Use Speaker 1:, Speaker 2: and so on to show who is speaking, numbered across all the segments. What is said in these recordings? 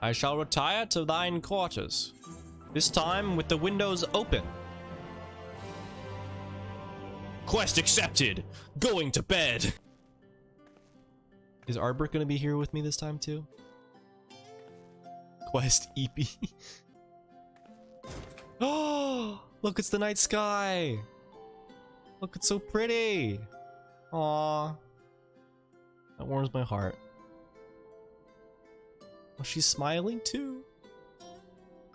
Speaker 1: I shall retire to thine quarters, this time with the windows open. Quest accepted! Going to bed! Is Arbert gonna be here with me this time too? Quest EP. Oh, look, it's the night sky! Look, it's so pretty! Aww. That warms my heart. Oh, she's smiling too.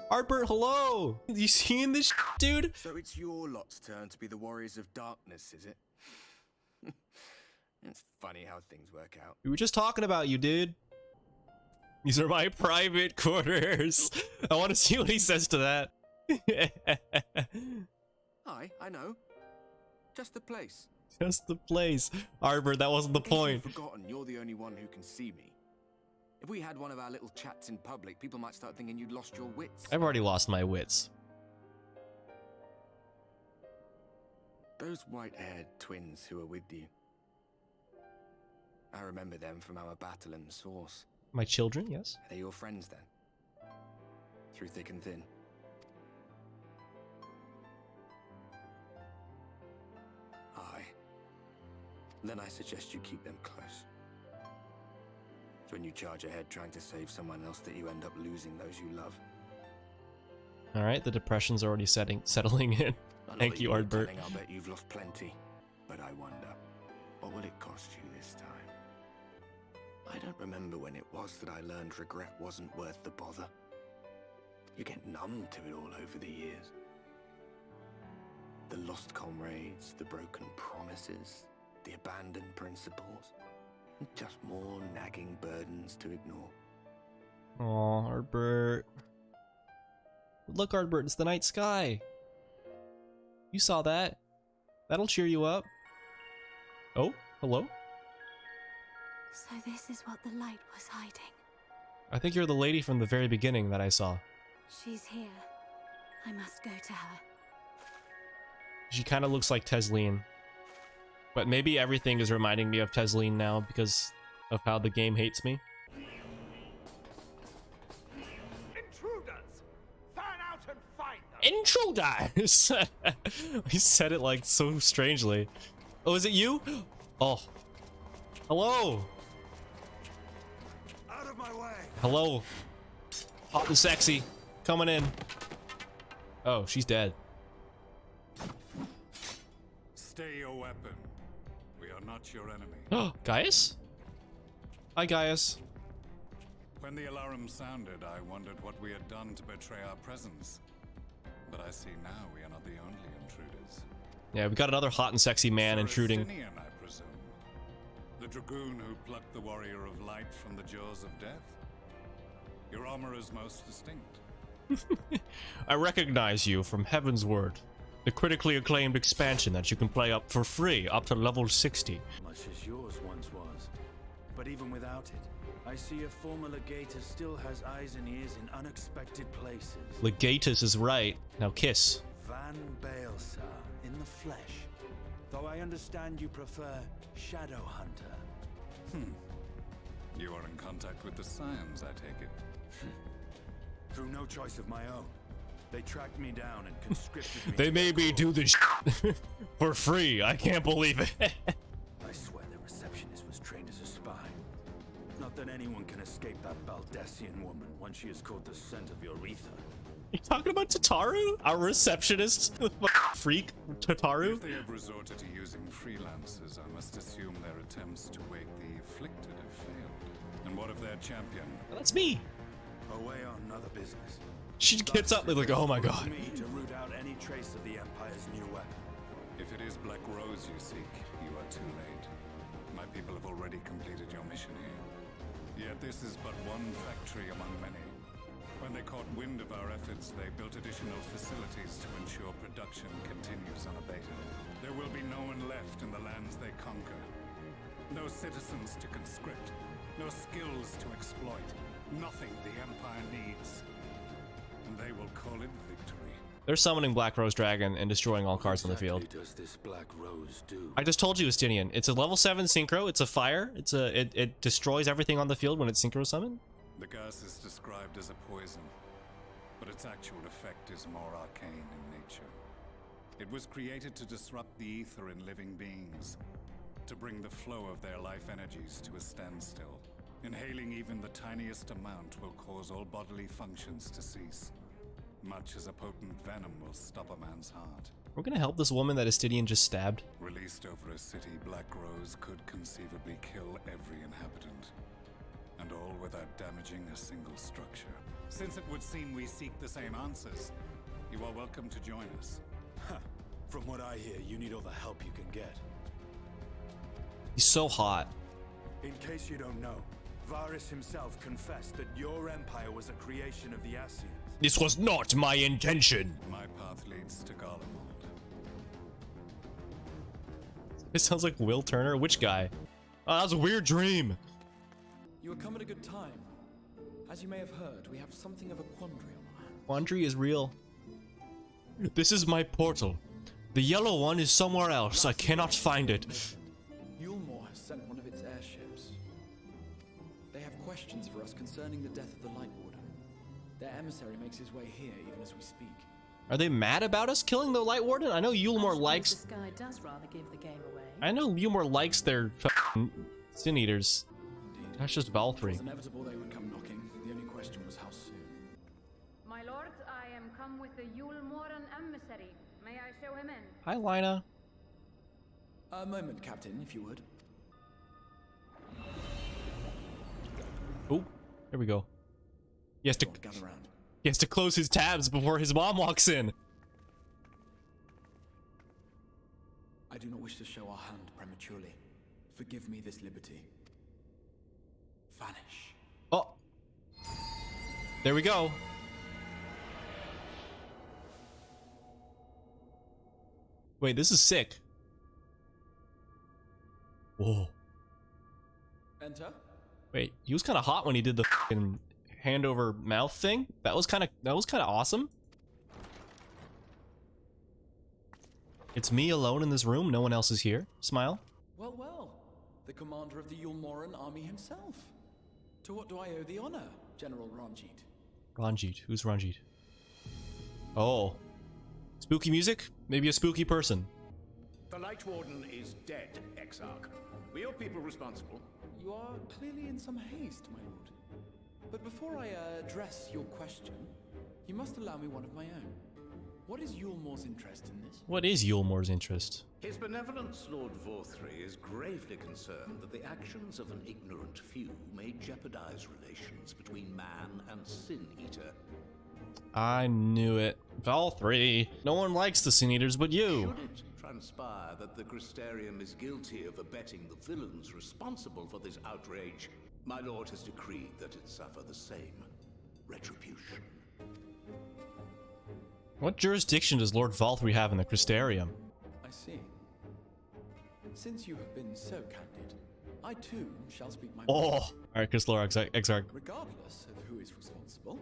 Speaker 1: Arbert, hello! You seeing this dude?
Speaker 2: So it's your lot's turn to be the warriors of darkness, is it? It's funny how things work out.
Speaker 1: We were just talking about you, dude. These are my private quarters. I want to see what he says to that.
Speaker 2: Hi, I know. Just the place.
Speaker 1: Just the place. Arbor, that wasn't the point.
Speaker 2: You've forgotten you're the only one who can see me. If we had one of our little chats in public, people might start thinking you'd lost your wits.
Speaker 1: I've already lost my wits.
Speaker 2: Those white-haired twins who are with you. I remember them from our battle in the Source.
Speaker 1: My children, yes.
Speaker 2: Are they your friends then? Through thick and thin? Aye. Then I suggest you keep them close. It's when you charge ahead trying to save someone else that you end up losing those you love.
Speaker 1: Alright, the depression's already settling in. Thank you, Ardbert.
Speaker 2: I'll bet you've lost plenty. But I wonder, what will it cost you this time? I don't remember when it was that I learned regret wasn't worth the bother. You get numb to it all over the years. The lost comrades, the broken promises, the abandoned principles. Just more nagging burdens to ignore.
Speaker 1: Aw, Ardbert. Look, Ardbert, it's the night sky. You saw that. That'll cheer you up. Oh, hello?
Speaker 3: So this is what the light was hiding.
Speaker 1: I think you're the lady from the very beginning that I saw.
Speaker 3: She's here. I must go to her.
Speaker 1: She kind of looks like Tesleen. But maybe everything is reminding me of Tesleen now because of how the game hates me.
Speaker 4: Intruders! Fan out and find them!
Speaker 1: Intruders! He said it like so strangely. Oh, is it you? Oh. Hello!
Speaker 4: Out of my way!
Speaker 1: Hello. Hot and sexy. Coming in. Oh, she's dead.
Speaker 4: Stay your weapon. We are not your enemy.
Speaker 1: Oh, Gaius? Hi, Gaius.
Speaker 4: When the alarm sounded, I wondered what we had done to betray our presence. But I see now we are not the only intruders.
Speaker 1: Yeah, we got another hot and sexy man intruding.
Speaker 4: Justinian, I presume. The dragoon who plucked the warrior of light from the jaws of death. Your armor is most distinct.
Speaker 1: I recognize you from Heaven's Word, the critically acclaimed expansion that you can play up for free up to level 60.
Speaker 5: Much as yours once was. But even without it, I see a former legatus still has eyes and ears in unexpected places.
Speaker 1: Legatus is right. Now kiss.
Speaker 5: Van Baelsar in the flesh. Though I understand you prefer Shadow Hunter.
Speaker 4: You are in contact with the Scions, I take it.
Speaker 5: Through no choice of my own. They tracked me down and conscripted me.
Speaker 1: They made me do this for free. I can't believe it.
Speaker 5: I swear the receptionist was trained as a spy. Not that anyone can escape that Baldessian woman once she has caught the scent of your ether.
Speaker 1: You talking about Tataru? Our receptionist? Freak Tataru?
Speaker 4: If they have resorted to using freelancers, I must assume their attempts to wake the afflicted have failed. And what of their champion?
Speaker 1: That's me.
Speaker 5: Away on other business.
Speaker 1: She gets up and like, oh my god.
Speaker 5: Me to root out any trace of the Empire's new weapon.
Speaker 4: If it is Black Rose you seek, you are too late. My people have already completed your mission here. Yet this is but one factory among many. When they caught wind of our efforts, they built additional facilities to ensure production continues unabated. There will be no one left in the lands they conquer. No citizens to conscript. No skills to exploit. Nothing the Empire needs. And they will call it victory.
Speaker 1: They're summoning Black Rose Dragon and destroying all cards on the field.
Speaker 5: What does this Black Rose do?
Speaker 1: I just told you, Justinian. It's a level 7 synchro. It's a fire. It destroys everything on the field when it's synchro summoned.
Speaker 4: The gas is described as a poison, but its actual effect is more arcane in nature. It was created to disrupt the ether in living beings, to bring the flow of their life energies to a standstill. Inhaling even the tiniest amount will cause all bodily functions to cease, much as a potent venom will stop a man's heart.
Speaker 1: We're gonna help this woman that Estidian just stabbed.
Speaker 4: Released over a city, Black Rose could conceivably kill every inhabitant, and all without damaging a single structure. Since it would seem we seek the same answers, you are welcome to join us.
Speaker 5: From what I hear, you need all the help you can get.
Speaker 1: He's so hot.
Speaker 5: In case you don't know, Varys himself confessed that your empire was a creation of the Ascians.
Speaker 1: This was not my intention.
Speaker 4: My path leads to Garlemald.
Speaker 1: It sounds like Will Turner. Which guy? Oh, that was a weird dream.
Speaker 6: You have come at a good time. As you may have heard, we have something of a quandary on our hands.
Speaker 1: Quandary is real. This is my portal. The yellow one is somewhere else. I cannot find it.
Speaker 6: Yulmore has sent one of its airships. They have questions for us concerning the death of the Light Warden. Their emissary makes his way here even as we speak.
Speaker 1: Are they mad about us killing the Light Warden? I know Yulmore likes.
Speaker 7: The sky does rather give the game away.
Speaker 1: I know Yulmore likes their Sin Eaters.
Speaker 6: Indeed.
Speaker 1: That's just
Speaker 6: It
Speaker 1: Valkyrie.
Speaker 6: was inevitable they would come knocking. The only question was how soon.
Speaker 8: My lord, I am come with the Yulmoren emissary. May I show him in?
Speaker 1: Hi, Lina.
Speaker 6: A moment, Captain, if you would.
Speaker 1: Oh, there we go. He has to.
Speaker 6: Lord, gather round.
Speaker 1: He has to close his tabs before his mom walks in.
Speaker 6: I do not wish to show our hand prematurely. Forgive me this liberty. Vanish.
Speaker 1: Oh. There we go. Wait, this is sick. Whoa.
Speaker 6: Enter.
Speaker 1: Wait, he was kind of hot when he did the fucking hand over mouth thing. That was kind of awesome. It's me alone in this room. No one else is here. Smile.
Speaker 6: Well, well. The commander of the Yulmoren army himself. To what do I owe the honor, General Ranjit?
Speaker 1: Ranjit. Who's Ranjit? Oh. Spooky music? Maybe a spooky person.
Speaker 9: The Light Warden is dead, Exarch. Were your people responsible?
Speaker 6: You are clearly in some haste, my lord. But before I address your question, you must allow me one of my own. What is Yulmore's interest in this?
Speaker 1: What is Yulmore's interest?
Speaker 9: His benevolence, Lord Vorthry, is gravely concerned that the actions of an ignorant few may jeopardize relations between man and Sin Eater.
Speaker 1: I knew it. Valkyrie. No one likes the Sin Eaters but you.
Speaker 9: Should it transpire that the Crystarium is guilty of abetting the villains responsible for this outrage, my lord has decreed that it suffer the same retribution.
Speaker 1: What jurisdiction does Lord Valkyrie have in the Crystarium?
Speaker 6: I see. Since you have been so candid, I too shall speak my mind.
Speaker 1: Oh! Alright, Crystal Exarch.
Speaker 6: Regardless of who is responsible,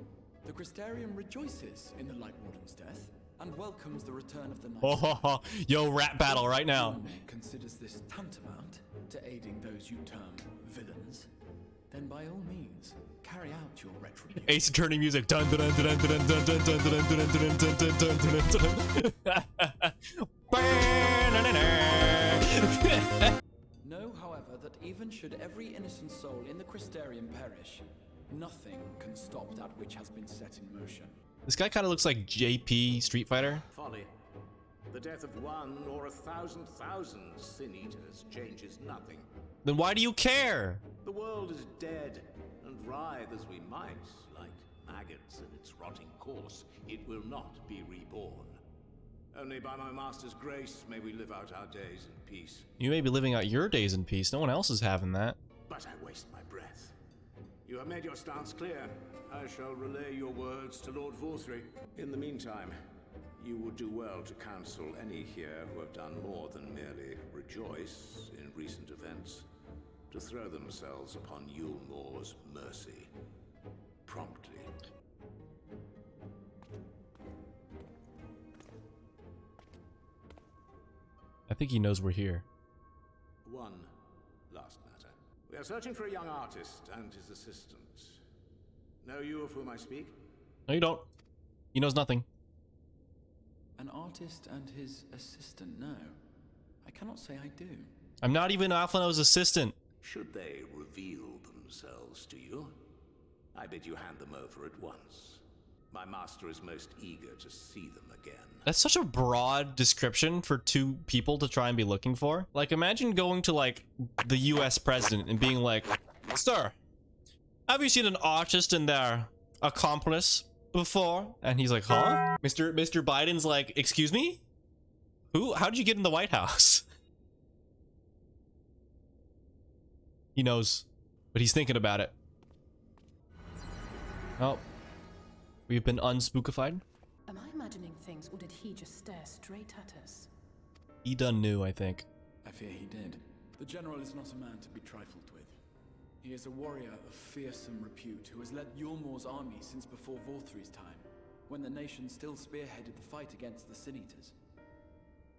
Speaker 6: the Crystarium rejoices in the Light Warden's death and welcomes the return of the Night.
Speaker 1: Oh, ho, ho. Yo, rap battle right now.
Speaker 6: Yulmore considers this tantamount to aiding those you term villains, then by all means, carry out your retribution.
Speaker 1: Ace Attorney music. Dun dun dun dun dun dun dun dun dun dun dun dun dun dun dun dun.
Speaker 6: Know, however, that even should every innocent soul in the Crystarium perish, nothing can stop that which has been set in motion.
Speaker 1: This guy kind of looks like JP Street Fighter.
Speaker 9: Folly. The death of one or 1,000 Sin Eaters changes nothing.
Speaker 1: Then why do you care?
Speaker 9: The world is dead, and writhe as we might, like maggots in its rotting course, it will not be reborn. Only by my master's grace may we live out our days in peace.
Speaker 1: You may be living out your days in peace. No one else is having that.
Speaker 9: But I waste my breath. You have made your stance clear. I shall relay your words to Lord Vorthry. In the meantime, you would do well to counsel any here who have done more than merely rejoice in recent events, to throw themselves upon Yulmore's mercy promptly.
Speaker 1: I think he knows we're here.
Speaker 9: One last matter. We are searching for a young artist and his assistant. Know you of whom I speak?
Speaker 1: No, you don't. He knows nothing.
Speaker 6: An artist and his assistant? No. I cannot say I do.
Speaker 1: I'm not even Alphino's assistant.
Speaker 9: Should they reveal themselves to you, I bid you hand them over at once. My master is most eager to see them again.
Speaker 1: That's such a broad description for two people to try and be looking for. Like, imagine going to, like, the US president and being like, "Sir, have you seen an artist and their accomplice before?" And he's like, "Huh?" Mr. Biden's like, "Excuse me? Who? How did you get in the White House?" He knows, but he's thinking about it. Oh. We've been unspookified.
Speaker 7: Am I imagining things, or did he just stare straight at us?
Speaker 1: He done knew, I think.
Speaker 6: I fear he did. The general is not a man to be trifled with. He is a warrior of fearsome repute who has led Yulmore's army since before Vorthry's time, when the nation still spearheaded the fight against the Sin-Eaters.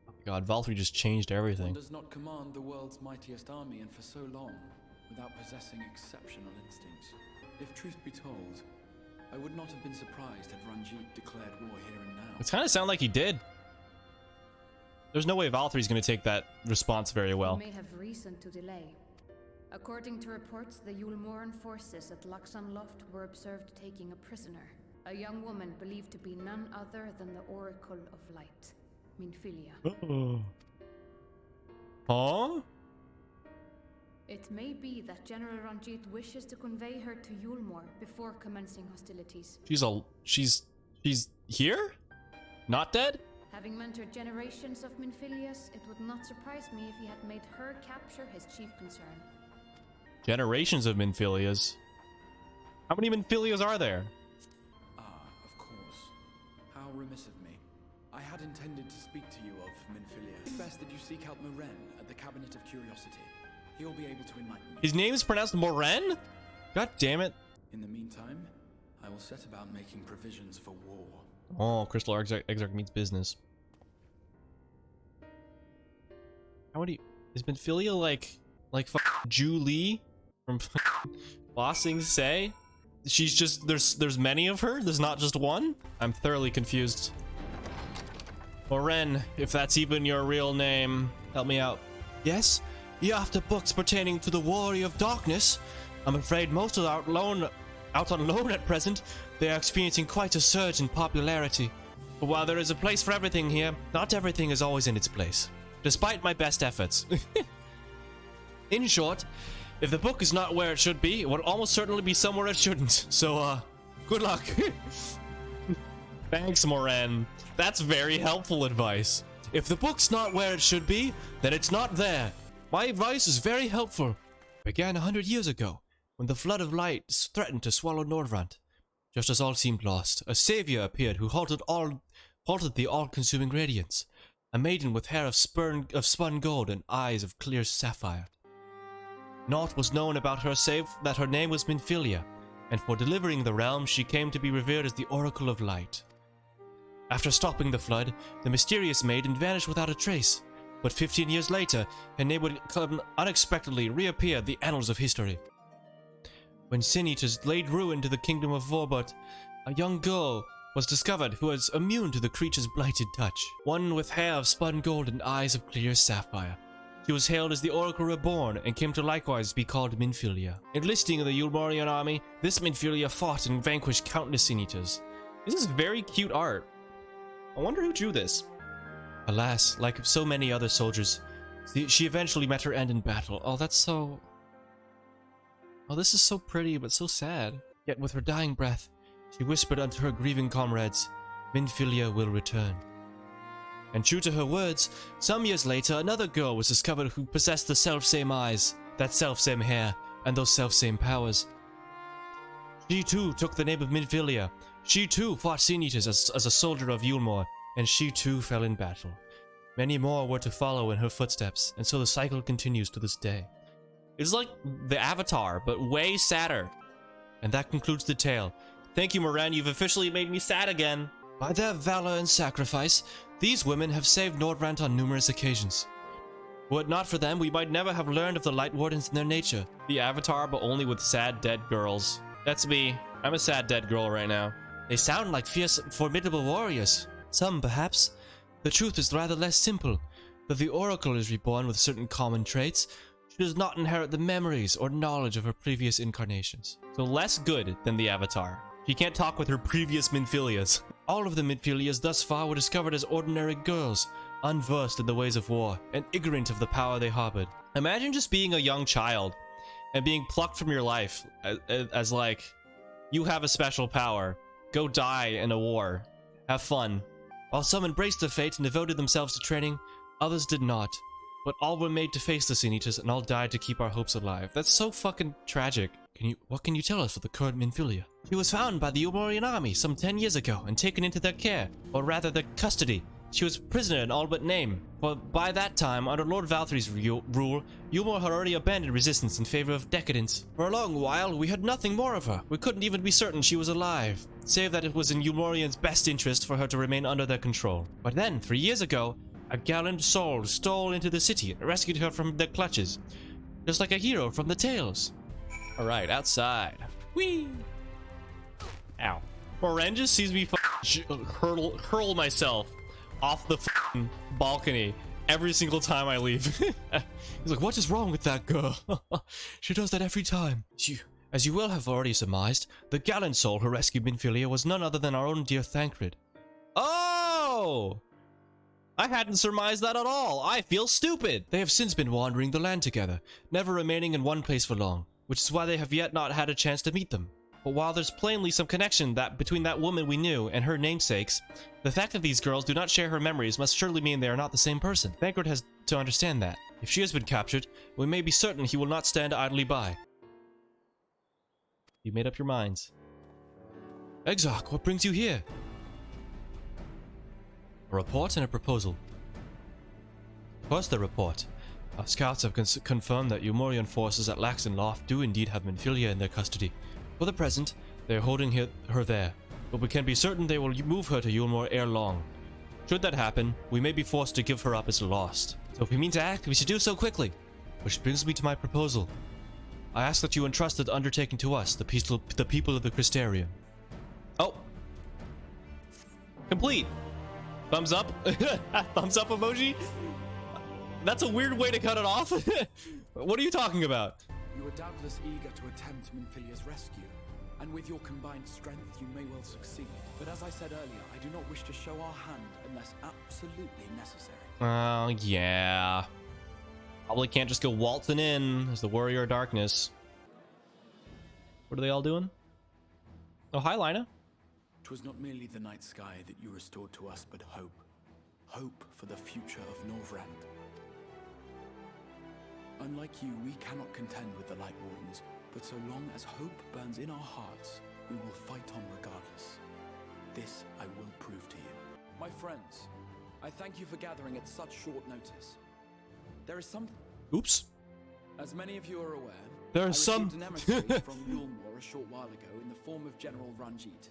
Speaker 1: Oh my god, Valtteri just changed
Speaker 6: One
Speaker 1: everything.
Speaker 6: does not command the world's mightiest army, and for so long, without possessing exceptional instincts. If truth be told, I would not have been surprised had Ranjit declared war here and now.
Speaker 1: It's kind of sound like he did. There's no way Valtteri's going to take that response very well.
Speaker 8: We may have reason to delay. According to reports, the Yulmoran forces at Laxan Loft were observed taking a prisoner, a young woman believed to be none other than the Oracle of Light, Minfilia.
Speaker 1: Huh?
Speaker 8: It may be that General Ranjit wishes to convey her to Yulmore before commencing hostilities.
Speaker 1: She's here? Not dead?
Speaker 8: Having mentored generations of Minfilias, it would not surprise me if he had made her capture his chief concern.
Speaker 1: Generations of Minfilias. How many Minfilias are there?
Speaker 6: Ah, of course. How remiss of me. I had intended to speak to you of Minfilia. It's best that you seek out Moren at the Cabinet of Curiosity. He will be able to enlighten you.
Speaker 1: His name is pronounced Moren? God damn it.
Speaker 6: In the meantime, I will set about making provisions for war.
Speaker 1: Oh, Crystal Exarch means business. How would he... Is Minfilia like Julie from Bossing Say? She's just... There's many of her? There's not just one? I'm thoroughly confused. Moren, if that's even your real name, help me out. Yes? You after books pertaining to the Warrior of Darkness? I'm afraid most are out on loan at present. They are experiencing quite a surge in popularity. But while there is a place for everything here, not everything is always in its place, despite my best efforts. In short, if the book is not where it should be, it will almost certainly be somewhere it shouldn't. So, good luck. Thanks, Moren. That's very helpful advice. If the book's not where it should be, then it's not there. My advice is very helpful. It began 100 years ago, when the flood of light threatened to swallow Nordrand. Just as all seemed lost, a savior appeared who halted the all-consuming radiance. A maiden with hair of spun gold and eyes of clear sapphire. Naught was known about her save that her name was Minfilia, and for delivering the realm she came to be revered as the Oracle of Light. After stopping the flood, the mysterious maiden vanished without a trace. But 15 years later, her name would unexpectedly reappear in the annals of history. When Sin-Eaters laid ruin to the kingdom of Vorbot, a young girl was discovered who was immune to the creature's blighted touch. One with hair of spun gold and eyes of clear sapphire. She was hailed as the Oracle Reborn and came to likewise be called Minfilia. Enlisting in the Yulmorian army, this Minfilia fought and vanquished countless Sin-Eaters. This is very cute art. I wonder who drew this. Alas, like so many other soldiers, she eventually met her end in battle. Oh, that's so... Oh, this is so pretty, but so sad. Yet with her dying breath, she whispered unto her grieving comrades, Minfilia will return. And true to her words, some years later, another girl was discovered who possessed the self-same eyes, that self-same hair, and those self-same powers. She too took the name of Minfilia. She too fought Sin-Eaters as a soldier of Yulmore, and she too fell in battle. Many more were to follow in her footsteps, and so the cycle continues to this day. It's like the Avatar, but way sadder. And that concludes the tale. Thank you, Moren, you've officially made me sad again. By their valor and sacrifice, these women have saved Nordrant on numerous occasions. Were it not for them, we might never have learned of the Light Wardens and their nature. The Avatar, but only with sad, dead girls. That's me. I'm a sad dead girl right now. They sound like fierce, formidable warriors. Some, perhaps. The truth is rather less simple. That the Oracle is reborn with certain common traits. She does not inherit the memories or knowledge of her previous incarnations. So less good than the Avatar. She can't talk with her previous Minfilias. All of the Minfilias thus far were discovered as ordinary girls, unversed in the ways of war, and ignorant of the power they harbored. Imagine just being a young child and being plucked from your life as like, you have a special power. Go die in a war. Have fun. While some embraced their fate and devoted themselves to training, others did not. But all were made to face the Sinitas and all died to keep our hopes alive. That's so fucking tragic. What can you tell us of the current Minfilia? She was found by the Yulmorian army some 10 years ago and taken into their care, or rather their custody. She was a prisoner in all but name, for by that time, under Lord Valtry's rule, Yulmore had already abandoned resistance in favor of decadence. For a long while, we had nothing more of her. We couldn't even be certain she was alive, save that it was in Yulmorian's best interest for her to remain under their control. But then, 3 years ago, a gallant soul stole into the city and rescued her from their clutches, just like a hero from the tales. Alright, outside. Whee! Ow. Moran just sees me hurl myself off the balcony every single time I leave. He's like, what is wrong with that girl? She does that every time. As you will have already surmised, the gallant soul who rescued Minfilia was none other than our own dear Thancred. Oh! I hadn't surmised that at all. I feel stupid. They have since been wandering the land together, never remaining in one place for long, which is why they have yet not had a chance to meet them. But while there's plainly some connection between that woman we knew and her namesakes, the fact that these girls do not share her memories must surely mean they are not the same person. Thancred has to understand that. If she has been captured, we may be certain he will not stand idly by. You made up your minds. Exarch, what brings you here? A report and a proposal. First, the report. Our scouts have confirmed that Yulmorian forces at Laxenloft do indeed have Minfilia in their custody. For the present, they are holding her there, but we can be certain they will move her to Yulmore ere long. Should that happen, we may be forced to give her up as lost. So if we mean to act, we should do so quickly. Which brings me to my proposal. I ask that you entrust the undertaking to us, the people of the Crystarium. Oh. Complete. Thumbs up. Thumbs up emoji. That's a weird way to cut it off. What are you talking about?
Speaker 6: You are doubtless eager to attempt Minfilia's rescue, and with your combined strength you may well succeed. But as I said earlier, I do not wish to show our hand unless absolutely necessary.
Speaker 1: Oh, yeah. Probably can't just go waltzing in as the Warrior of Darkness. What are they all doing? Oh, hi, Lina.
Speaker 6: 'Twas not merely the night sky that you restored to us, but hope. Hope for the future of Norvrand. Unlike you, we cannot contend with the Light Wardens, but so long as hope burns in our hearts, we will fight on regardless. This I will prove to you. My friends, I thank you for gathering at such short notice. There is some...
Speaker 1: Oops.
Speaker 6: As many of you are aware,
Speaker 1: there
Speaker 6: I
Speaker 1: is some...
Speaker 6: received an emissary from Yulmore a short while ago in the form of General Ranjit.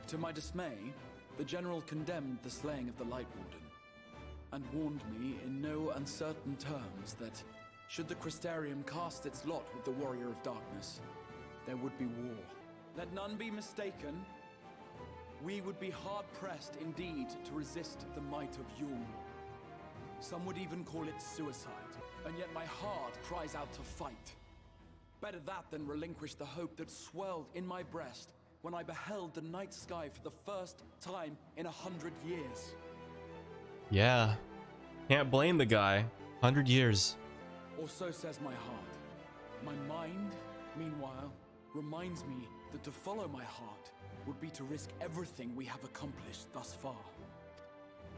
Speaker 6: To my dismay, the General condemned the slaying of the Light Warden, and warned me in no uncertain terms that should the Crystarium cast its lot with the Warrior of Darkness, there would be war. Let none be mistaken. We would be hard-pressed indeed to resist the might of Yulmore. Some would even call it suicide, and yet my heart cries out to fight. Better that than relinquish the hope that swelled in my breast when I beheld the night sky for the first time in 100 years.
Speaker 1: Yeah. Can't blame the guy. 100 years.
Speaker 6: Or so says my heart. My mind, meanwhile, reminds me that to follow my heart would be to risk everything we have accomplished thus far.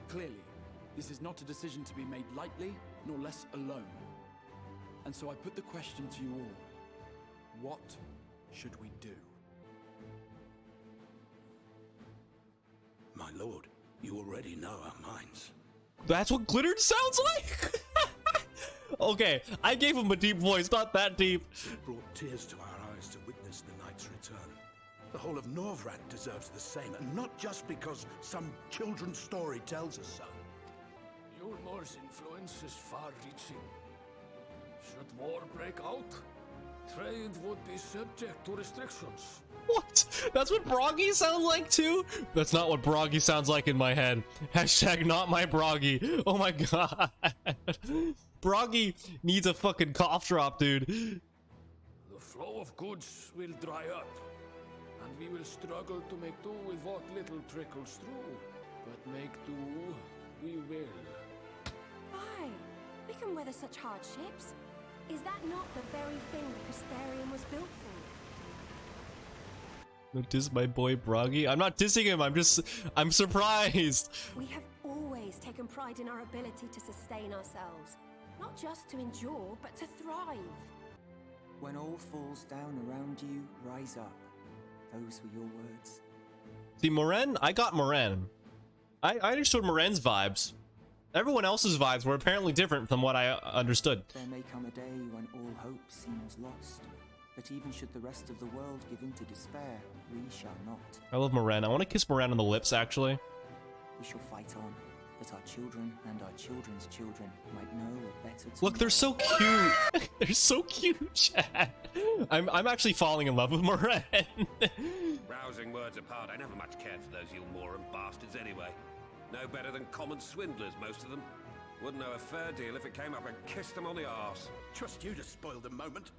Speaker 6: Clearly, this is not a decision to be made lightly, nor less alone. And so I put the question to you all. What should we do?
Speaker 9: My lord, you already know our minds.
Speaker 1: That's what glittered sounds like? Okay, I gave him a deep voice, not that deep.
Speaker 9: It brought tears to our eyes to witness the knight's return. The whole of Norvrand deserves the same, and not just because some children's story tells us so.
Speaker 10: Yulmore's influence is far-reaching. Should war break out,
Speaker 6: Trade would be subject to restrictions.
Speaker 1: What? That's what Broggy sounds like too? That's not what Broggy sounds like in my head. Hashtag not my Broggy. Oh my god. Broggy needs a fucking cough drop, dude.
Speaker 6: The flow of goods will dry up, and we will struggle to make do with what little trickles through. But make do, we will.
Speaker 3: Why? We can weather such hardships. Is that not the very thing the Crystarium was built for?
Speaker 1: Don't diss my boy Broggy. I'm not dissing him, I'm surprised.
Speaker 3: We have always taken pride in our ability to sustain ourselves. Not just to endure, but to thrive.
Speaker 10: When all falls down around you, rise up. Those were your words.
Speaker 1: See, Moren, I got Moren. I understood Moren's vibes. Everyone else's vibes were apparently different from what I understood.
Speaker 10: There may come a day when all hope seems lost. But even should the rest of the world give in to despair, we shall not.
Speaker 1: I love Moren. I want to kiss Moren on the lips, actually.
Speaker 10: We shall fight on, that our children and our children's children might know a better tomorrow.
Speaker 1: Look, they're so cute. They're so cute, Chad. I'm actually falling in love with Moren.
Speaker 11: Rousing words apart, I never much cared for those Yulmore bastards anyway. No better than common swindlers, most of them. Wouldn't know a fair deal if it came up and kissed them on the arse.
Speaker 9: Trust you to spoil the moment.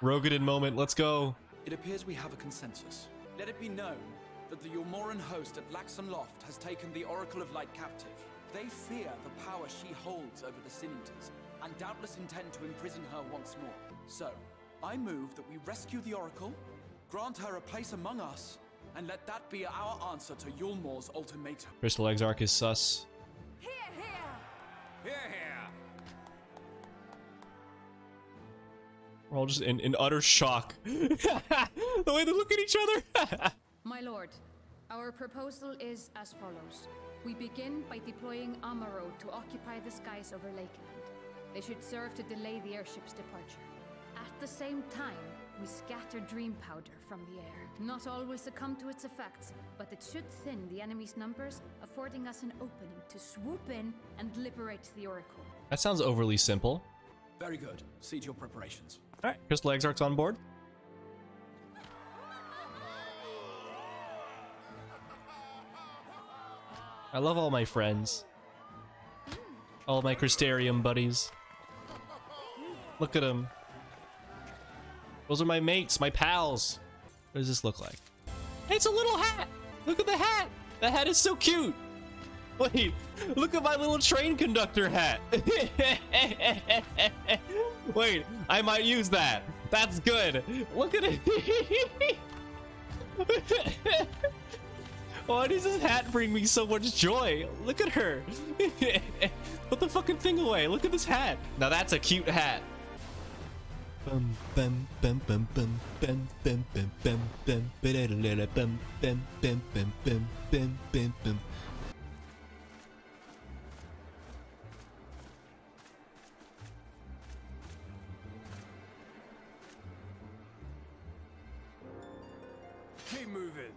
Speaker 1: Rogadin moment, let's go.
Speaker 6: It appears we have a consensus. Let it be known that the Yulmoran host at Laxon Loft has taken the Oracle of Light captive. They fear the power she holds over the Sin Eaters, and doubtless intend to imprison her once more. So, I move that we rescue the Oracle, grant her a place among us, and let that be our answer to Yulmore's ultimatum.
Speaker 1: Crystal Exarch is sus.
Speaker 3: Here, here!
Speaker 11: Here, here!
Speaker 1: We're all just in utter shock. The way they look at each other.
Speaker 8: My lord, our proposal is as follows. We begin by deploying Amaro to occupy the skies over Lakeland. They should serve to delay the airship's departure. At the same time, we scatter dream powder from the air. Not all will succumb to its effects, but it should thin the enemy's numbers, affording us an opening to swoop in and liberate the Oracle.
Speaker 1: That sounds overly simple.
Speaker 6: Very good. See to your preparations.
Speaker 1: Alright, Crystal Exarch's on board. I love all my friends. All my Crystarium buddies. Look at them. Those are my mates, my pals. What does this look like? It's a little hat! Look at the hat! The hat is so cute! Wait, look at my little train conductor hat! Wait, I might use that. That's good. Look at it. Why does this hat bring me so much joy? Look at her. Put the fucking thing away. Look at this hat. Now that's a cute hat. Bum bum bum bum bum bum bum bum bum bum bum bum bum bum bum bum bum bum.
Speaker 11: Keep moving.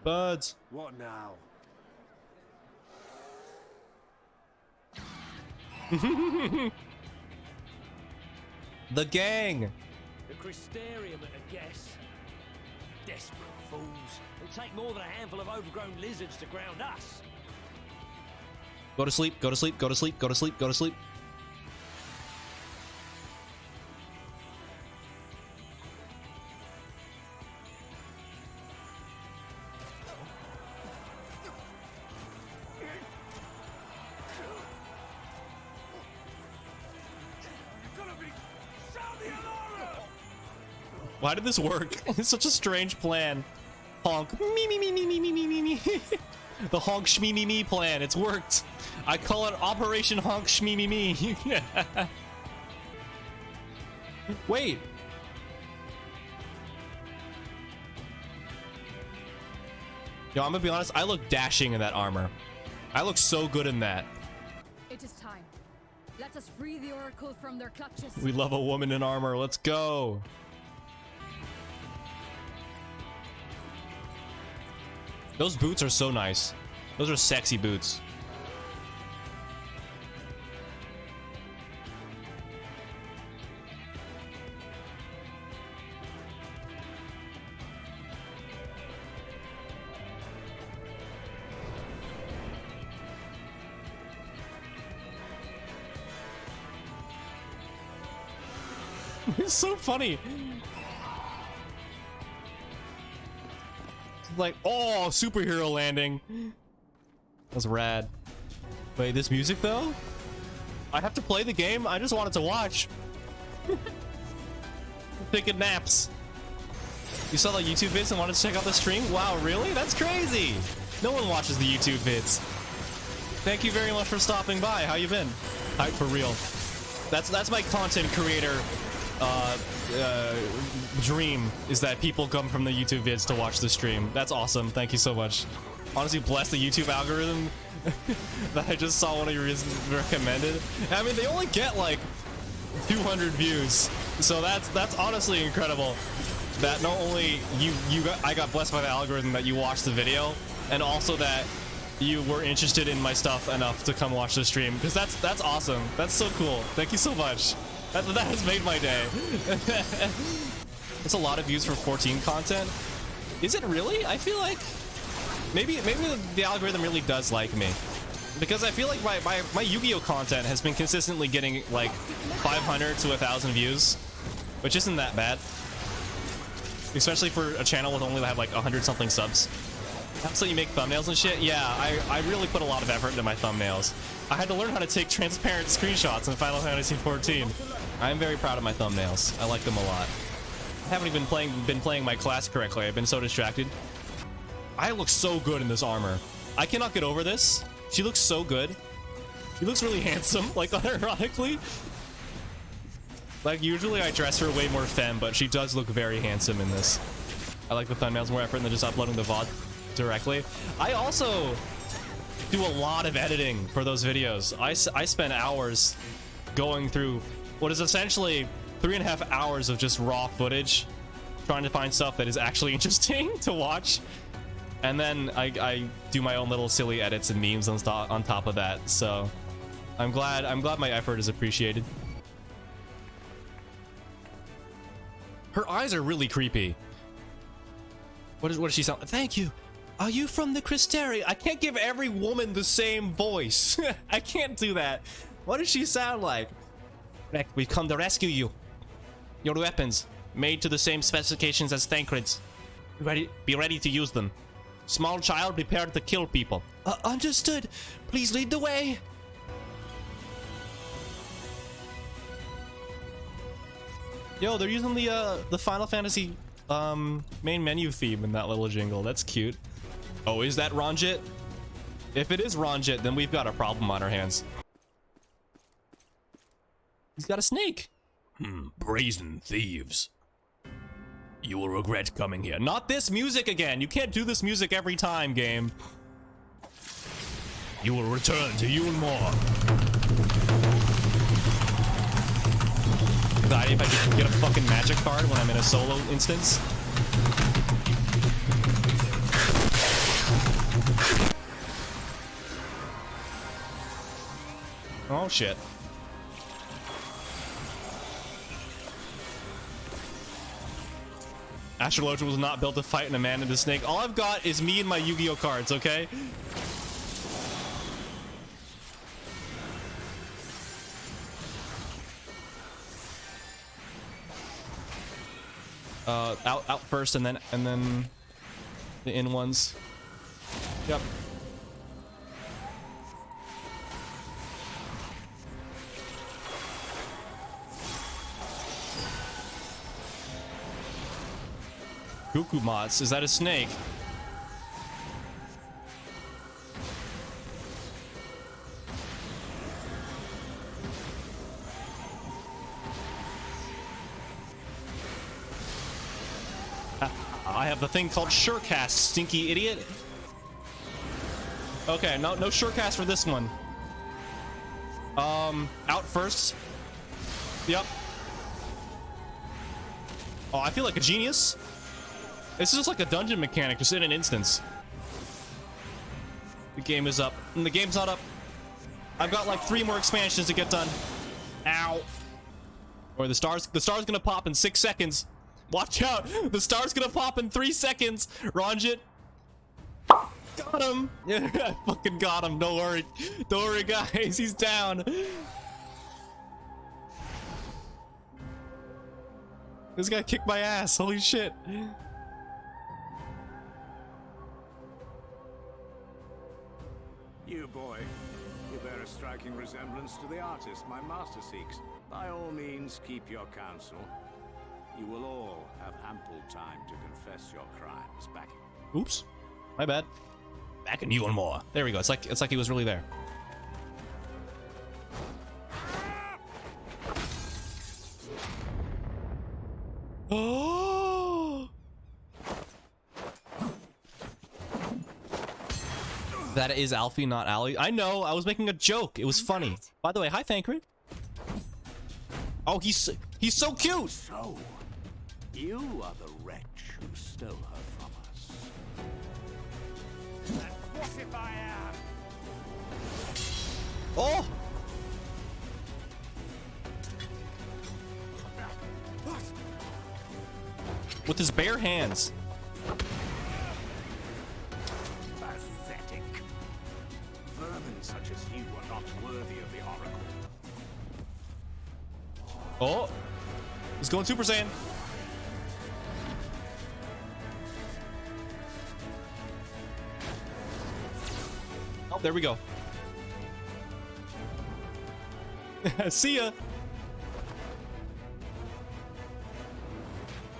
Speaker 1: Buds.
Speaker 11: What now?
Speaker 1: The gang.
Speaker 12: The Crystarium at a guess. Desperate fools. It'll take more than a handful of overgrown lizards to ground us.
Speaker 1: Go to sleep, go to sleep, go to sleep, go to sleep, go to sleep. Why did this work? It's such a strange plan. Honk. Me, me, me, me, me, me, me, me, me. The Honk Shme Me Me plan. It's worked. I call it Operation Honk Shme Me Me. Wait. Yo, I'm gonna be honest. I look dashing in that armor. I look so good in that.
Speaker 8: It is time. Let us free the Oracle from their clutches.
Speaker 1: We love a woman in armor. Let's go. Those boots are so nice. Those are sexy boots. It's so funny. Like, oh, superhero landing. That's rad. Wait, this music though? I have to play the game? I just wanted to watch. Taking naps. You saw the YouTube vids and wanted to check out the stream? Wow, really? That's crazy. No one watches the YouTube vids. Thank you very much for stopping by. How you been? Hype for real. That's my content creator dream, is that people come from the YouTube vids to watch the stream. That's awesome. Thank you so much. Honestly, bless the YouTube algorithm that I just saw one of your recommended. I mean, they only get like 200 views, so that's honestly incredible. That not only I got blessed by the algorithm that you watched the video, and also that you were interested in my stuff enough to come watch the stream, because that's awesome. That's so cool. Thank you so much. That has made my day. It's a lot of views for 14 content. Is it really? I feel like maybe the algorithm really does like me, because I feel like my Yu-Gi-Oh content has been consistently getting like 500 to 1,000 views, which isn't that bad, especially for a channel with only have like 100 something subs. So you make thumbnails and shit? Yeah, I really put a lot of effort into my thumbnails. I had to learn how to take transparent screenshots in Final Fantasy XIV. I'm very proud of my thumbnails. I like them a lot. I haven't even been playing my class correctly. I've been so distracted. I look so good in this armor. I cannot get over this. She looks so good. She looks really handsome, like unironically. Like usually I dress her way more femme, but she does look very handsome in this. I like the thumbnails more effort than just uploading the VOD directly. I also do a lot of editing for those videos. I spend hours going through what is essentially 3.5 hours of just raw footage, trying to find stuff that is actually interesting to watch, and then I do my own little silly edits and memes on top of that. So I'm glad my effort is appreciated. Her eyes are really creepy. What does she sound? Thank you. Are you from the Crysteri? I can't give every woman the same voice. I can't do that. What does she sound like? We've come to rescue you. Your weapons, made to the same specifications as Thancred's. Be ready to use them. Small child, prepared to kill people. Understood. Please lead the way. Yo, they're using the Final Fantasy main menu theme in that little jingle. That's cute. Oh, is that Ronjit? If it is Ronjit, then we've got a problem on our hands. He's got a snake. Brazen thieves. You will regret coming here. Not this music again. You can't do this music every time, game. You will return to Yulmore. Anxiety if I can get a fucking magic card when I'm in a solo instance. Oh shit. Astrologian was not built to fight in a man and a snake. All I've got is me and my Yu-Gi-Oh cards, okay? Out first and then the in ones. Yep. Gukumots, is that a snake? I have the thing called Surecast, stinky idiot. Okay, no Surecast for this one. Out first. Yep. Oh, I feel like a genius. This is just like a dungeon mechanic, just in an instance. The game is up. And the game's not up. I've got like 3 more expansions to get done. Ow. Or the star's gonna pop in 6 seconds. Watch out. The star's gonna pop in 3 seconds. Ranjit. Got him. Yeah, I fucking got him. Don't worry. Don't worry, guys. He's down. This guy kicked my ass. Holy shit.
Speaker 9: You boy, you bear a striking resemblance to the artist my master seeks. By all means, keep your counsel. You will all have ample time to confess your crimes back.
Speaker 1: Oops. My bad. Back in Yulmore. There we go. It's like he was really there. Oh! That is Alfie, not Allie. I know. I was making a joke. It was funny. By the way, hi, Thancred. Oh, he's so cute.
Speaker 9: So, you are the wretch who stole her from us. And what if I am?
Speaker 1: Oh!
Speaker 9: What?
Speaker 1: With his bare hands.
Speaker 9: Pathetic. Vermin such as you are not worthy of the Oracle.
Speaker 1: Oh! He's going Super Saiyan. Oh, there we go. See ya.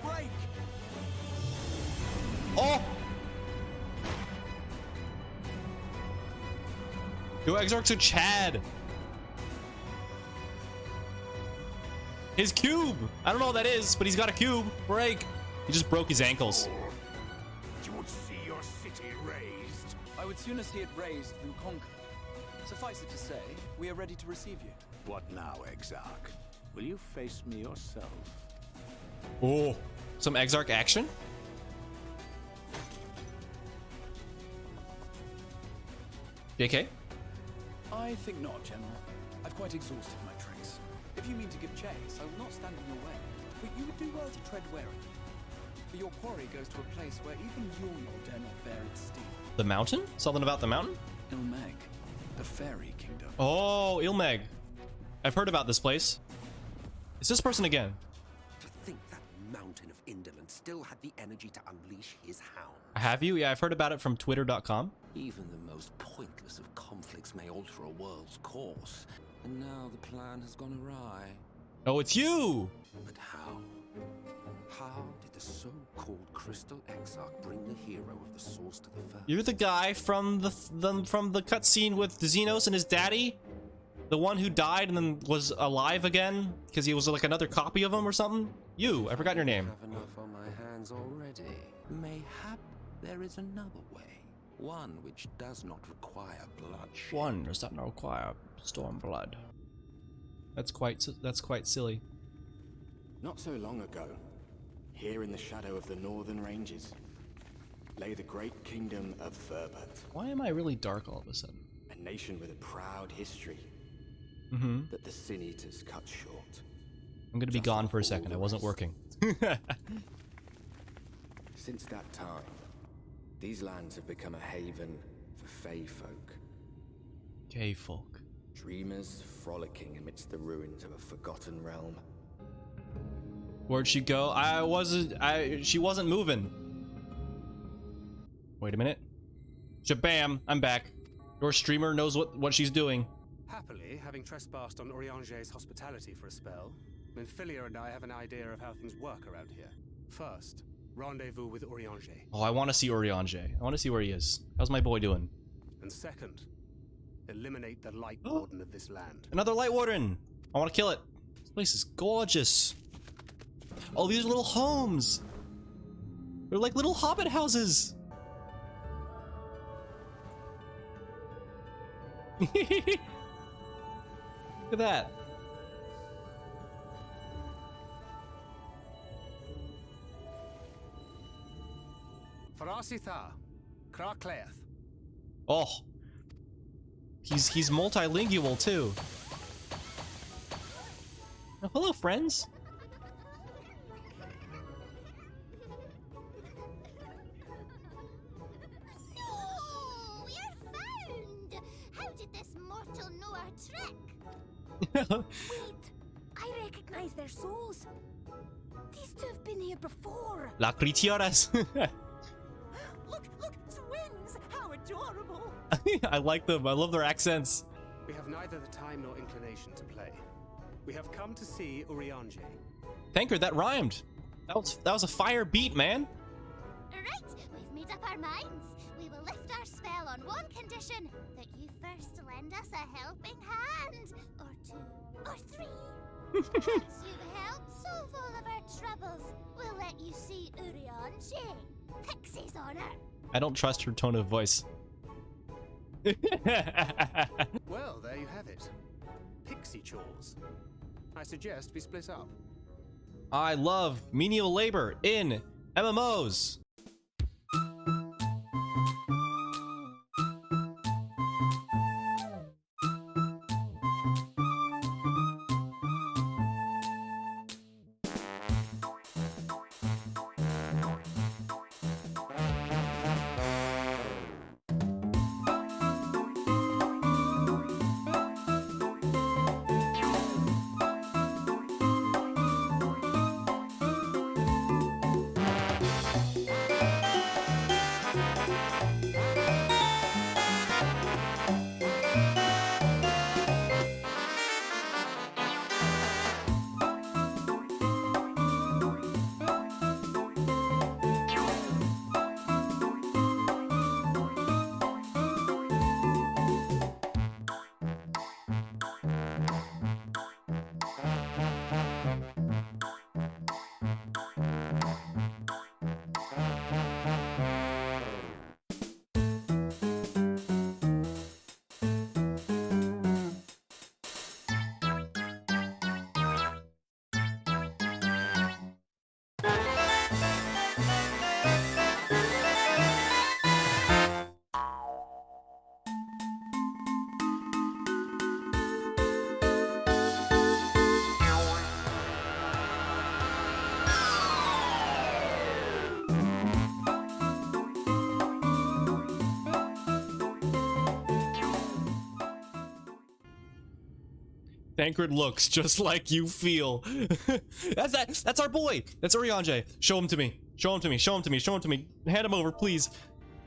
Speaker 9: Break.
Speaker 1: Oh! Go Exarch to Chad. His cube. I don't know what that is, but he's got a cube. Break. He just broke his ankles.
Speaker 9: You would see your city razed.
Speaker 6: I would sooner see it razed than conquered. Suffice it to say, we are ready to receive you.
Speaker 9: What now, Exarch? Will you face me yourself?
Speaker 1: Oh, some Exarch action? JK?
Speaker 6: I think not, General. I've quite exhausted my tricks. If you mean to give chase, I will not stand in your way. But you would do well to tread warily. For your quarry goes to a place where even Yulmore dare not bear its steel.
Speaker 1: The mountain? Something about the mountain?
Speaker 6: Il Mheg, the fairy kingdom.
Speaker 1: Oh, Il Mheg. I've heard about this place. It's this person again.
Speaker 11: To think that mountain of indolence still had the energy to unleash his hound.
Speaker 1: Have you? Yeah, I've heard about it from twitter.com.
Speaker 11: Even the most pointless of conflicts may alter a world's course. And now the plan has gone awry.
Speaker 1: Oh, it's you!
Speaker 11: But how? How did the so-called Crystal Exarch bring the hero of the source to the first?
Speaker 1: You're the guy from the cutscene with Xenos and his daddy? The one who died and then was alive again? Because he was like another copy of him or something? You, I forgot your name.
Speaker 11: I have enough on my hands already. Mayhap there is another way. One which does not require bloodshed.
Speaker 1: One does not require storm blood. That's quite silly.
Speaker 2: Not so long ago, here in the shadow of the northern ranges, lay the great kingdom of Verbert.
Speaker 1: Why am I really dark all of a sudden?
Speaker 2: A nation with a proud history that the Sin Eaters cut short.
Speaker 1: I'm gonna be gone for a second. I wasn't working.
Speaker 2: Since that time, these lands have become a haven for Fey folk.
Speaker 1: Gay folk.
Speaker 2: Dreamers frolicking amidst the ruins of a forgotten realm.
Speaker 1: Where'd she go? She wasn't moving. Wait a minute. Shabam, I'm back. Your streamer knows what she's doing.
Speaker 13: Happily, having trespassed on Urianger's hospitality for a spell, Minfilia and I have an idea of how things work around here. First, rendezvous with Urianger.
Speaker 1: Oh, I want to see Urianger. I want to see where he is. How's my boy doing?
Speaker 13: And second, eliminate the Light Warden of this land.
Speaker 1: Another Light Warden! I want to kill it. This place is gorgeous. Oh, these are little homes. They're like little hobbit houses. Look at that.
Speaker 13: Farasitha, Krakleath.
Speaker 1: Oh, He's multilingual too. Oh, hello, friends.
Speaker 14: Oh, we're found! How did this mortal know our trick?
Speaker 3: Wait, I recognize their souls. These two have been here before.
Speaker 1: La Critiaras.
Speaker 14: Look, twins! How adorable!
Speaker 1: I like them. I love their accents.
Speaker 13: We have neither the time nor inclination to play. We have come to see Urianger.
Speaker 1: Tankard, that rhymed. That was a fire beat, man.
Speaker 14: Right, we've made up our minds. We will lift our spell on one condition: that you first lend us a helping hand. Or two. Or three. Once you've helped solve all of our troubles, we'll let you see Urianger. Pixies on her.
Speaker 1: I don't trust her tone of voice.
Speaker 13: Well, there you have it. Pixie chores. I suggest we split up.
Speaker 1: I love menial labor in MMOs. Tankard looks just like you feel. That's our boy. That's Urianger. Show him to me. Show him to me. Show him to me. Show him to me. Hand him over, please.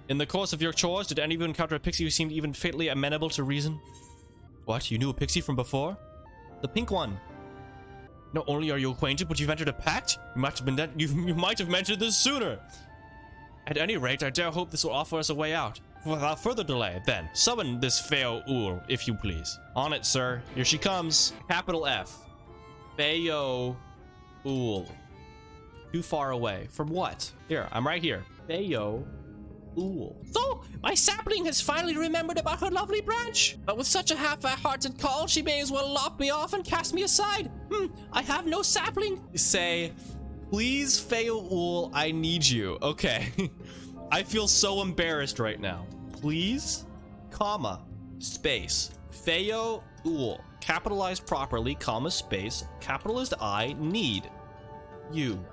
Speaker 1: In the course of your chores, did any of you encounter a pixie who seemed even faintly amenable to reason? What? You knew a pixie from before? The pink one. Not only are you acquainted, but you've entered a pact? You might have mentioned this sooner. At any rate, I dare hope this will offer us a way out. Without further delay, then, summon this Feo-Ul, if you please. On it, sir. Here she comes. Capital F. Feo-Ul. Too far away. From what? Here, I'm right here. Feo-Ul. So, my sapling has finally remembered about her lovely branch. But with such a half-hearted call, she may as well lop me off and cast me aside. I have no sapling. Say, please, Feo-Ul, I need you. Okay. I feel so embarrassed right now. Please, comma, space, Feo-Ul, capitalized properly, comma, space, capitalized I, need you.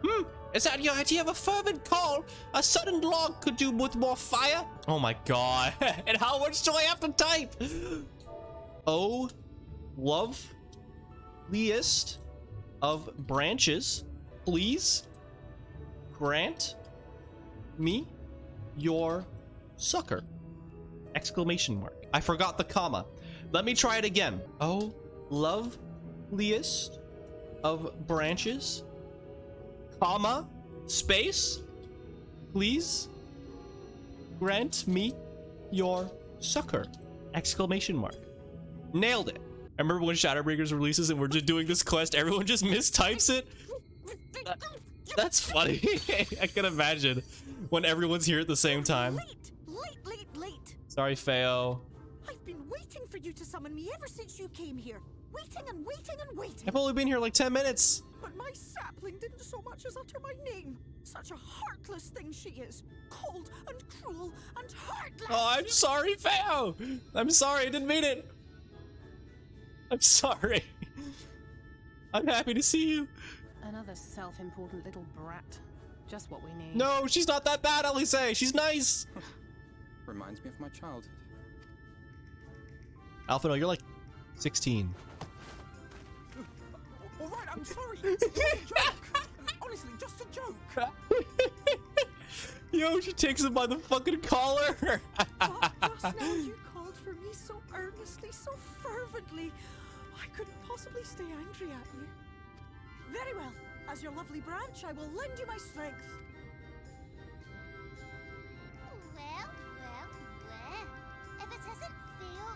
Speaker 1: Is that your idea of a fervent call? A sudden log could do with more fire? Oh my god. And how much do I have to type? Oh, loveliest of branches, please grant me your succor! Exclamation mark. I forgot the comma. Let me try it again. Oh, loveliest of branches, comma, space, please grant me your succor! Exclamation mark. Nailed it. I remember when Shadowbringers releases and we're just doing this quest, everyone just mistypes it. That's funny. I can imagine when everyone's here at the same time.
Speaker 14: Late.
Speaker 1: Sorry, Feo.
Speaker 15: I've been waiting for you to summon me ever since you came here. Waiting and waiting and waiting.
Speaker 1: I've only been here like 10 minutes.
Speaker 15: But my sapling didn't so much as utter my name. Such a heartless thing she is. Cold and cruel and heartless.
Speaker 1: Oh, I'm sorry, Feo. I'm sorry, I didn't mean it. I'm sorry. I'm happy to see you.
Speaker 7: Another self-important little brat. Just what we need.
Speaker 1: No, she's not that bad, Elise. She's nice.
Speaker 16: Reminds me of my childhood.
Speaker 1: Alphino, you're like 16.
Speaker 15: All right, I'm sorry. It's a joke. Honestly, just a joke.
Speaker 1: Yo, she takes him by the fucking collar.
Speaker 15: But just now you called for me so earnestly, so fervently. I couldn't possibly stay angry at you. Very well. As your lovely branch, I will lend you my strength.
Speaker 14: Well. If it isn't Theo,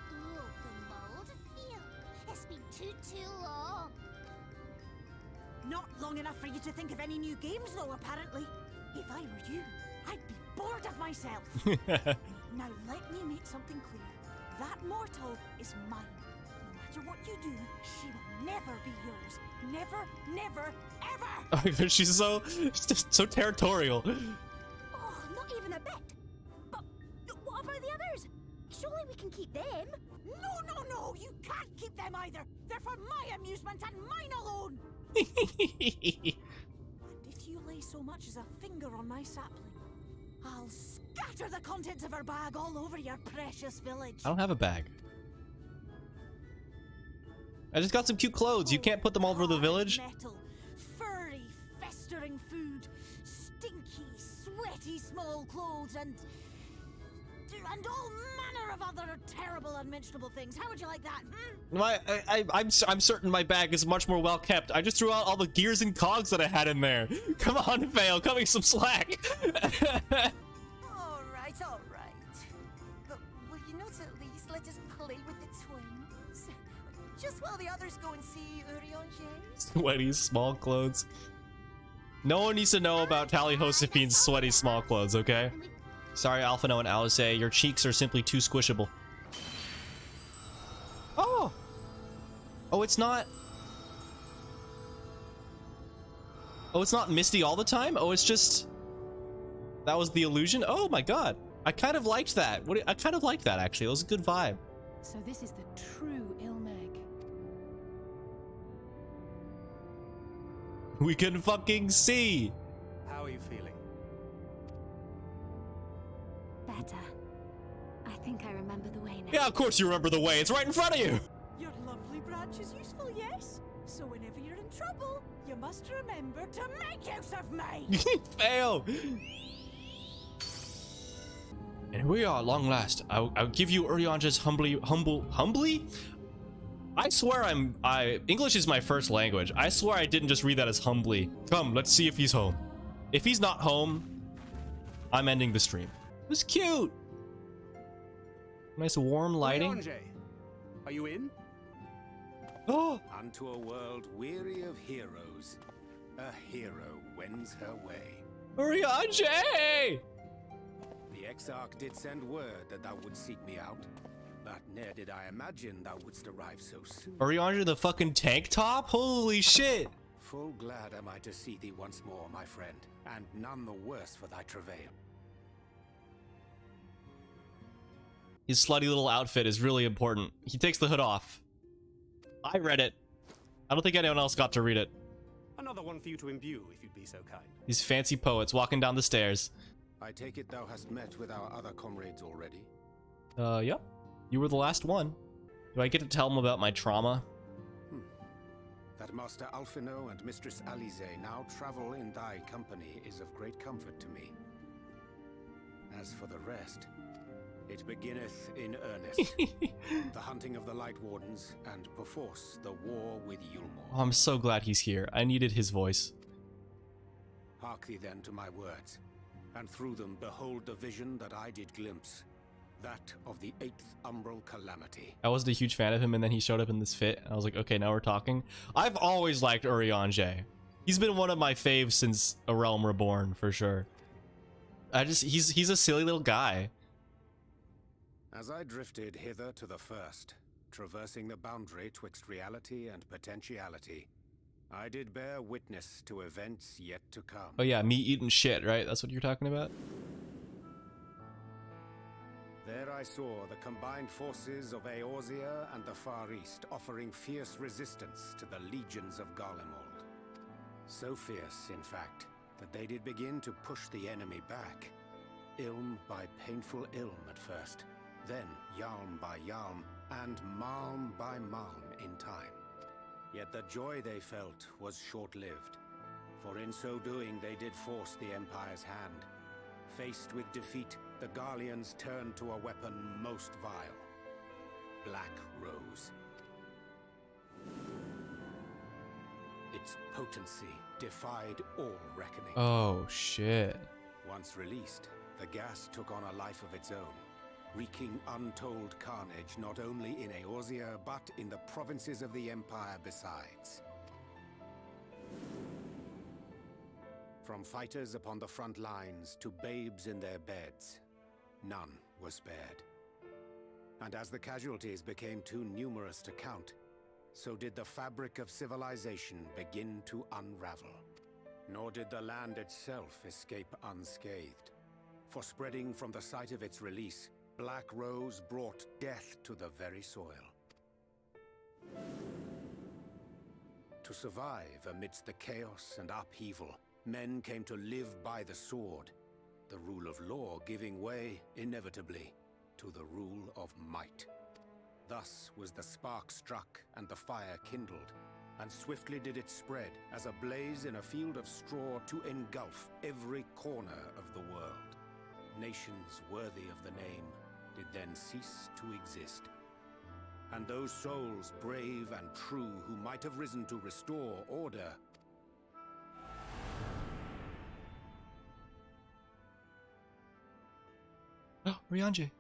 Speaker 14: the mold feel. It's been too long.
Speaker 15: Not long enough for you to think of any new games, though, apparently. If I were you, I'd be bored of myself. Now let me make something clear. That mortal is mine. No matter what you do, she will never be yours. Never, never, ever!
Speaker 1: She's so territorial.
Speaker 3: Oh, not even a bit. But what about the others? Surely we can keep them.
Speaker 15: No, you can't keep them either. They're for my amusement and mine alone. And if you lay so much as a finger on my sapling, I'll scatter the contents of her bag all over your precious village.
Speaker 1: I don't have a bag. I just got some cute clothes. You can't put them all over the village.
Speaker 15: Metal, furry, festering food, stinky, sweaty small clothes, and all manner of other terrible, unmentionable things. How would you like that?
Speaker 1: I'm certain my bag is much more well kept. I just threw out all the gears and cogs that I had in there. Come on, Fail, cut me some slack.
Speaker 15: All right. But will you not at least let us play with the twins? Just while the others go and see Urianger?
Speaker 1: Sweaty small clothes. No one needs to know about Tallyho Sophine's sweaty small clothes, okay? Sorry, Alphino and Alice, your cheeks are simply too squishable. Oh! Oh, it's not... Oh, it's not misty all the time? Oh, it's just... That was the illusion? Oh my god. I kind of liked that. I kind of liked that, actually. It was a good vibe.
Speaker 7: So this is the true Il Mheg.
Speaker 1: We can fucking see!
Speaker 13: How are you feeling?
Speaker 3: Better. I think I remember the way now.
Speaker 1: Yeah, of course you remember the way. It's right in front of you!
Speaker 15: Your lovely branch is useful, yes? So whenever you're in trouble, you must remember to make use of me!
Speaker 1: Fail! And here we are, long last. I'll give you Urianger's humbly? I swear English is my first language. I swear I didn't just read that as humbly. Come, let's see if he's home. If he's not home, I'm ending the stream. It was cute. Nice warm lighting.
Speaker 13: Urianger, are you in?
Speaker 1: Oh!
Speaker 5: Unto a world weary of heroes, a hero wends her way.
Speaker 1: Urianger!
Speaker 5: The Exarch did send word that thou would seek me out, but ne'er did I imagine thou wouldst arrive so soon.
Speaker 1: Urianger the fucking tank top? Holy shit!
Speaker 5: Full glad am I to see thee once more, my friend, and none the worse for thy travail.
Speaker 1: His slutty little outfit is really important. He takes the hood off. I read it. I don't think anyone else got to read it.
Speaker 13: Another one for you to imbue, if you'd be so kind.
Speaker 1: These fancy poets walking down the stairs.
Speaker 5: I take it thou hast met with our other comrades already?
Speaker 1: Yep. You were the last one. Do I get to tell them about my trauma?
Speaker 5: That Master Alphino and Mistress Alize now travel in thy company is of great comfort to me. As for the rest, it beginneth in earnest. The hunting of the Light Wardens, and perforce the war with Yulmore.
Speaker 1: Oh, I'm so glad he's here. I needed his voice.
Speaker 5: Hark thee then to my words, and through them behold the vision that I did glimpse, that of the 8th umbral calamity.
Speaker 1: I wasn't a huge fan of him, and then he showed up in this fit, and I was like, okay, now we're talking. I've always liked Urianger. He's been one of my faves since A Realm Reborn, for sure. He's a silly little guy.
Speaker 5: As I drifted hither to the first, traversing the boundary twixt reality and potentiality, I did bear witness to events yet to come.
Speaker 1: Oh yeah, me eating shit, right? That's what you're talking about?
Speaker 5: There I saw the combined forces of Eorzea and the Far East offering fierce resistance to the legions of Garlemald. So fierce, in fact, that they did begin to push the enemy back. Ilm by painful Ilm at first, then Yalm by Yalm, and Malm by Malm in time. Yet the joy they felt was short-lived, for in so doing they did force the Empire's hand. Faced with defeat, the Garleans turned to a weapon most vile: Black Rose. Its potency defied all reckoning.
Speaker 1: Oh shit.
Speaker 5: Once released, the gas took on a life of its own, wreaking untold carnage not only in Eorzea, but in the provinces of the Empire besides. From fighters upon the front lines to babes in their beds, none were spared. And as the casualties became too numerous to count, so did the fabric of civilization begin to unravel. Nor did the land itself escape unscathed, for spreading from the site of its release, Black Rose brought death to the very soil. To survive amidst the chaos and upheaval, men came to live by the sword, the rule of law giving way, inevitably, to the rule of might. Thus was the spark struck and the fire kindled, and swiftly did it spread as a blaze in a field of straw to engulf every corner of the world. Nations worthy of the name did then cease to exist. And those souls brave and true who might have risen to restore order
Speaker 1: Oh, Urianger.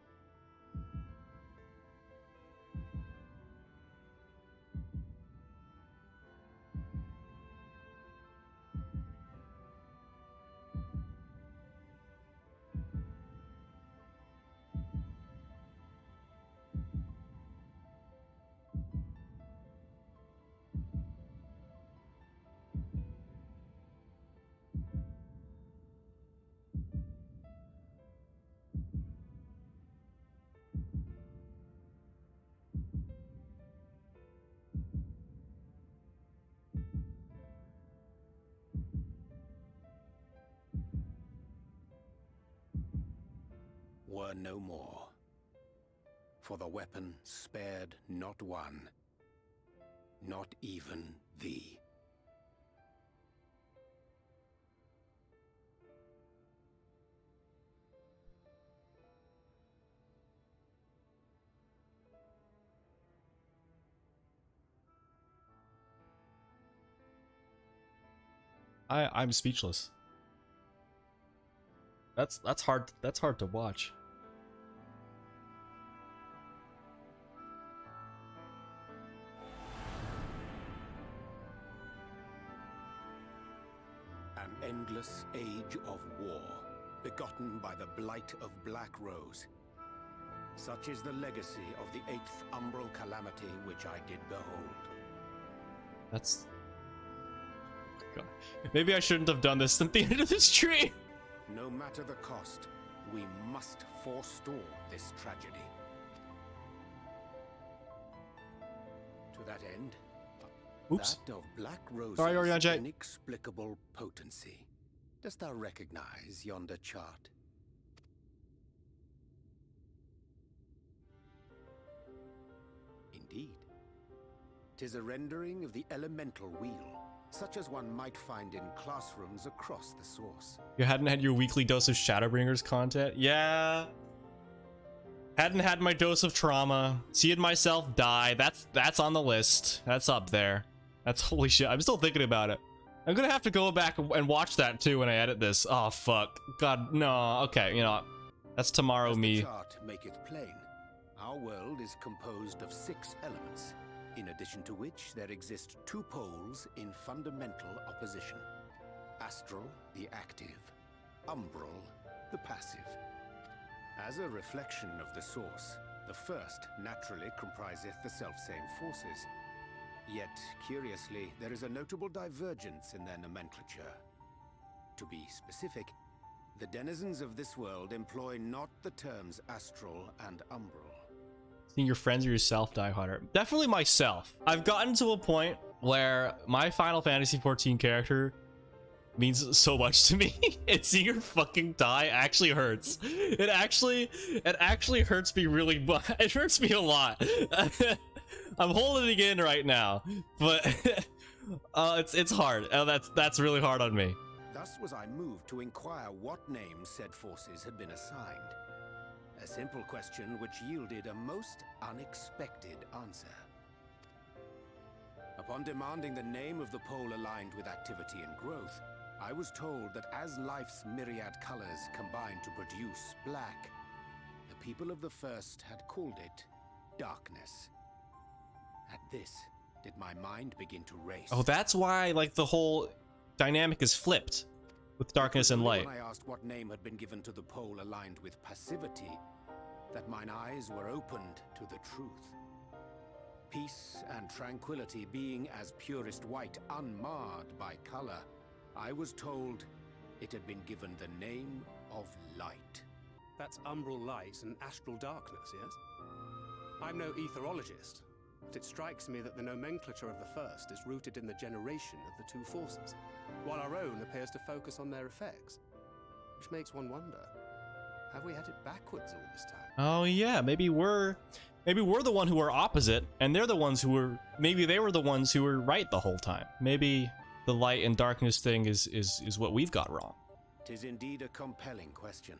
Speaker 5: were no more. For the weapon spared not one, not even thee.
Speaker 1: I'm speechless. That's hard to watch.
Speaker 5: An endless age of war, begotten by the blight of Black Rose. Such is the legacy of the 8th umbral calamity which I did behold.
Speaker 1: That's... God. Maybe I shouldn't have done this at the end of this tree.
Speaker 5: No matter the cost, we must forestall this tragedy. To that end,
Speaker 1: oops,
Speaker 5: that of Black Rose's
Speaker 1: sorry, Urianger.
Speaker 5: inexplicable potency. Dost thou recognize yonder chart? Indeed. 'Tis a rendering of the elemental wheel, such as one might find in classrooms across the source.
Speaker 1: You hadn't had your weekly dose of Shadowbringers content? Yeah. Hadn't had my dose of trauma. Seeing myself die. That's on the list. That's up there. That's holy shit. I'm still thinking about it. I'm gonna have to go back and watch that too when I edit this. Oh fuck. God, no. Okay, you know, that's tomorrow me.
Speaker 5: The chart make it plain. Our world is composed of 6 elements, in addition to which there exist 2 poles in fundamental opposition. Astral, the active. Umbral, the passive. As a reflection of the source, The first naturally compriseth the selfsame forces. Yet, curiously, there is a notable divergence in their nomenclature. To be specific, the denizens of this world employ not the terms astral and umbral.
Speaker 1: Seeing your friends or yourself die harder. Definitely myself. I've gotten to a point where my Final Fantasy XIV character means so much to me. And seeing her fucking die actually hurts. It actually hurts me really much. It hurts me a lot. I'm holding it in right now, but it's hard. That's really hard on me.
Speaker 5: Thus was I moved to inquire what names said forces had been assigned. A simple question which yielded a most unexpected answer. Upon demanding the name of the pole aligned with activity and growth, I was told that as life's myriad colors combine to produce black, the people of the first had called it darkness. At this, did my mind begin to race.
Speaker 1: Oh, that's why, like, the whole dynamic is flipped with darkness and light.
Speaker 5: When I asked what name had been given to the pole aligned with passivity, that mine eyes were opened to the truth. Peace and tranquility being as purest white, unmarred by color, I was told it had been given the name of light.
Speaker 13: That's umbral light and astral darkness, yes? I'm no etherologist, but it strikes me that the nomenclature of the first is rooted in the generation of the two forces, while our own appears to focus on their effects. Which makes one wonder, have we had it backwards all this time?
Speaker 1: Oh yeah, maybe we're the one who are opposite, and they're the ones who were, maybe they were the ones who were right the whole time. Maybe the light and darkness thing is what we've got wrong.
Speaker 5: 'Tis indeed a compelling question,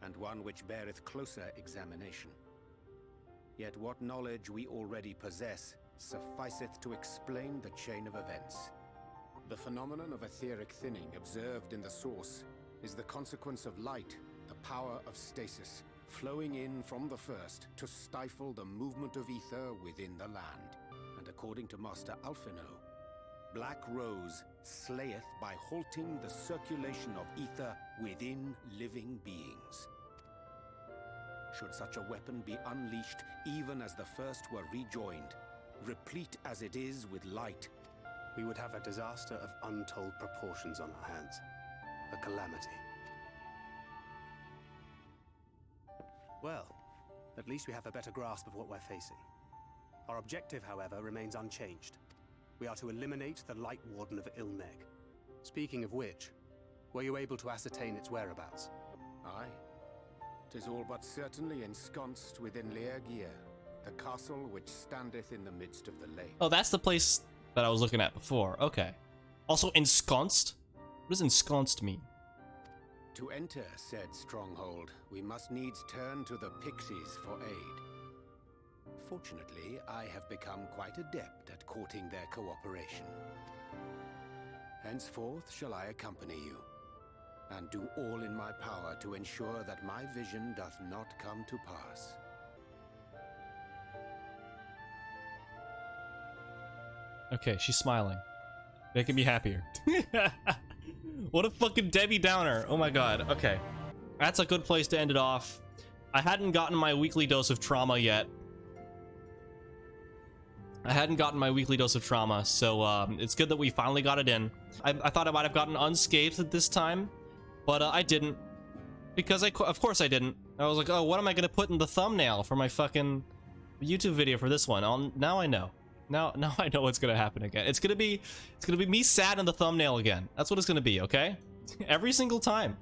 Speaker 5: and one which beareth closer examination. Yet what knowledge we already possess sufficeth to explain the chain of events. The phenomenon of etheric thinning observed in the source is the consequence of light, the power of stasis, flowing in from the first to stifle the movement of ether within the land. And according to Master Alphino, Black Rose slayeth by halting the circulation of ether within living beings. Should such a weapon be unleashed even as the first were rejoined, replete as it is with light,
Speaker 13: we would have a disaster of untold proportions on our hands. A calamity. Well, at least we have a better grasp of what we're facing. Our objective, however, remains unchanged. We are to eliminate the Light Warden of Il Mheg. Speaking of which, were you able to ascertain its whereabouts?
Speaker 5: Aye. 'Tis all but certainly ensconced within Urianger, the castle which standeth in the midst of the lake.
Speaker 1: Oh, that's the place that I was looking at before. Okay. Also, ensconced? What does ensconced mean?
Speaker 5: To enter said stronghold, we must needs turn to the pixies for aid. Fortunately, I have become quite adept at courting their cooperation. Henceforth shall I accompany you, and do all in my power to ensure that my vision doth not come to pass.
Speaker 1: Okay, she's smiling. Making me happier. What a fucking Debbie Downer. Oh my god. Okay. That's a good place to end it off. I hadn't gotten my weekly dose of trauma yet. So it's good that we finally got it in. I thought I might have gotten unscathed at this time, but I didn't. Because of course I didn't. I was like, oh, what am I gonna put in the thumbnail for my fucking YouTube video for this one? Now I know. Now I know what's gonna happen again. It's gonna be me sad in the thumbnail again. That's what it's gonna be, okay? Every single time.